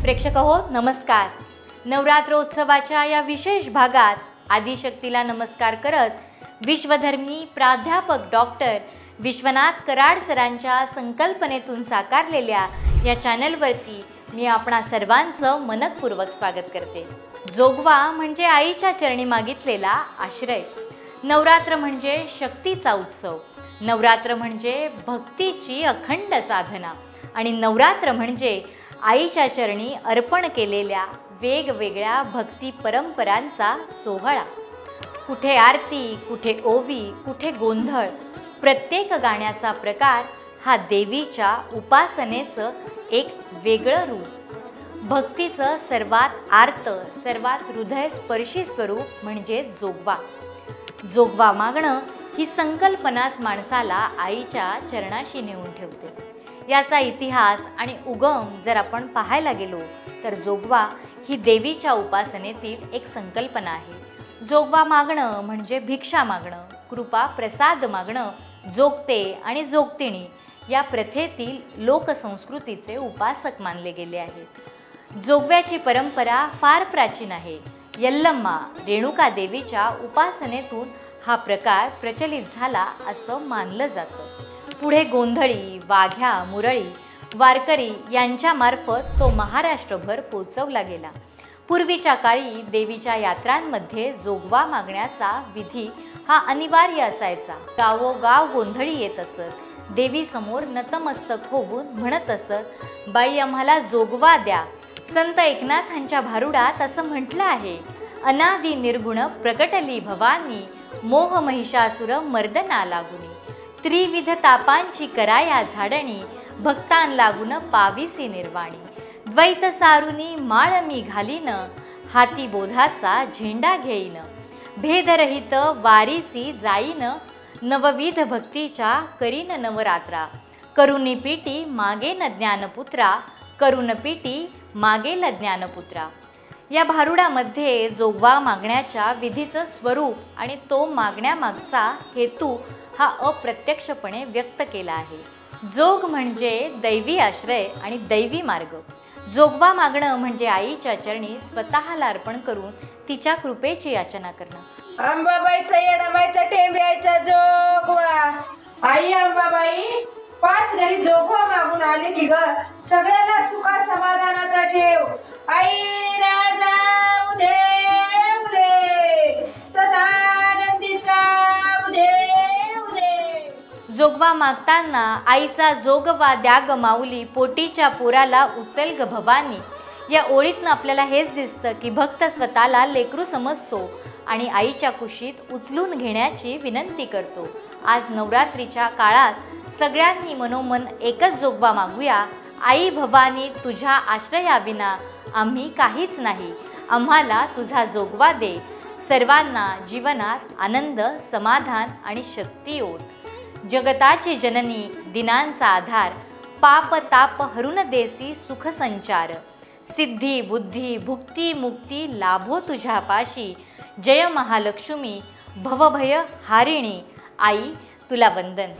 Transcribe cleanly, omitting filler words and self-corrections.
प्रेक्षक हो नमस्कार। नवरात्रोत्सवाच्या या विशेष भागात आदिशक्तीला नमस्कार करत विश्वधर्मी प्राध्यापक डॉक्टर विश्वनाथ कराड सरांच्या संकल्पनेतून साकारलेल्या या चॅनलवरती मी आपणा सर्वांचं मनपूर्वक स्वागत करते। जोगवा म्हणजे आईच्या चरणी मागितलेला आश्रय, नवरात्र म्हणजे शक्तीचा उत्सव, नवरात्र म्हणजे भक्तीची अखंड साधना आणि नवरात्र म्हणजे आईच्या चरणी अर्पण केलेल्या वेगवेगळ्या भक्ती परंपरांचा सोहळा। कुठे आरती, कुठे ओवी, कुठे गोंधळ, प्रत्येक गाण्याचा प्रकार हा देवीच्या उपासनेचं एक वेगळं रूप। भक्तीचं सर्वात आर्त, सर्वात हृदयस्पर्शी स्वरूप म्हणजे जोगवा। जोगवा मागणं ही संकल्पनाच माणसाला आईच्या चरणाशी नेऊन ठेवते। याचा इतिहास आणि उगम जर आपण पाहायला गेलो तर जोगवा ही देवीच्या उपासनेतील एक संकल्पना आहे। जोगवा मागणं म्हणजे भिक्षा मागणं, कृपा प्रसाद मागणं, जोगते आणि जोगतिणी या प्रथेतील लोकसंस्कृतीचे उपासक मानले गेले आहेत। जोगव्याची परंपरा फार प्राचीन आहे। यल्लम्मा रेणुका देवीच्या उपासनेतून हा प्रकार प्रचलित झाला असं मानलं जातं। पुढे गोंधळी, वाघ्या, मुरळी, वारकरी यांच्यामार्फत तो महाराष्ट्रभर पोचवला गेला। पूर्वीच्या काळी देवीच्या यात्रांमध्ये जोगवा मागण्याचा विधी हा अनिवार्य असायचा। गावोगाव गोंधळी येत असत, देवीसमोर नतमस्तक होऊन म्हणत असत, बाई आम्हाला जोगवा द्या। संत एकनाथांच्या भारुडात असं म्हटलं आहे, अनादि निर्गुण प्रकटली भवानी, मोह महिषासुर मर्दना लागुनी, त्रिविध तापांची कराया झाडणी, भक्तान लागून पाविसी निर्वाणी, द्वैत सारुनी माळ मी घालीन, हाती बोधाचा झेंडा घेईन, भेदरहित वारीसी जाईन, नवविध भक्तीच्या करीन नवरात्रा, करुणी पीटी मागेन ज्ञानपुत्रा, करुण पीटी मागेल ज्ञानपुत्रा। या भारुडामध्ये जोगवा मागण्याच्या विधीचं स्वरूप आणि तो मागण्यामागचा हेतू हा अप्रत्यक्षपणे व्यक्त केला आहे। जोग म्हणजे दैवी आश्रय आणि दैवी मार्ग। जोगवा मागणं म्हणजे आईच्या चरणी स्वतःला अर्पण करून तिच्या कृपेची याचना करणं। अंबाबाईचा येडाबाईचा टेंब्याचा जोगवा, आई अंबाबाई पाच घरी जोगवा मागून आले की ग सगळ्याला सुखा समाधानाचा ठेव। आई राजा उदे उदे, सदानंदीचा उदे उदे। जोगवा मागताना आईचा जोगवा द्या ग माऊली, पोटीच्या पोराला उचल ग भवानी। या ओळीतनं आपल्याला हेच दिसतं की भक्त स्वतःला लेकरू समजतो आणि आईच्या कुशीत उचलून घेण्याची विनंती करतो। आज नवरात्रीच्या काळात सगळ्यांनी मनोमन एकच जोगवा मागूया, आई भवानी तुझ्या आश्रयाविना आम्ही काहीच नाही, आम्हाला तुझा जोगवा दे। सर्वांना जीवनात आनंद, समाधान आणि शक्ती ओत। जगताची जननी, दिनांचा आधार, पाप ताप हरून देसी सुख संचार, सिद्धी बुद्धी भुक्ती मुक्ती लाभो तुझ्या पाशी, जय महालक्ष्मी भवभय हारिणी, आई तुला वंदन।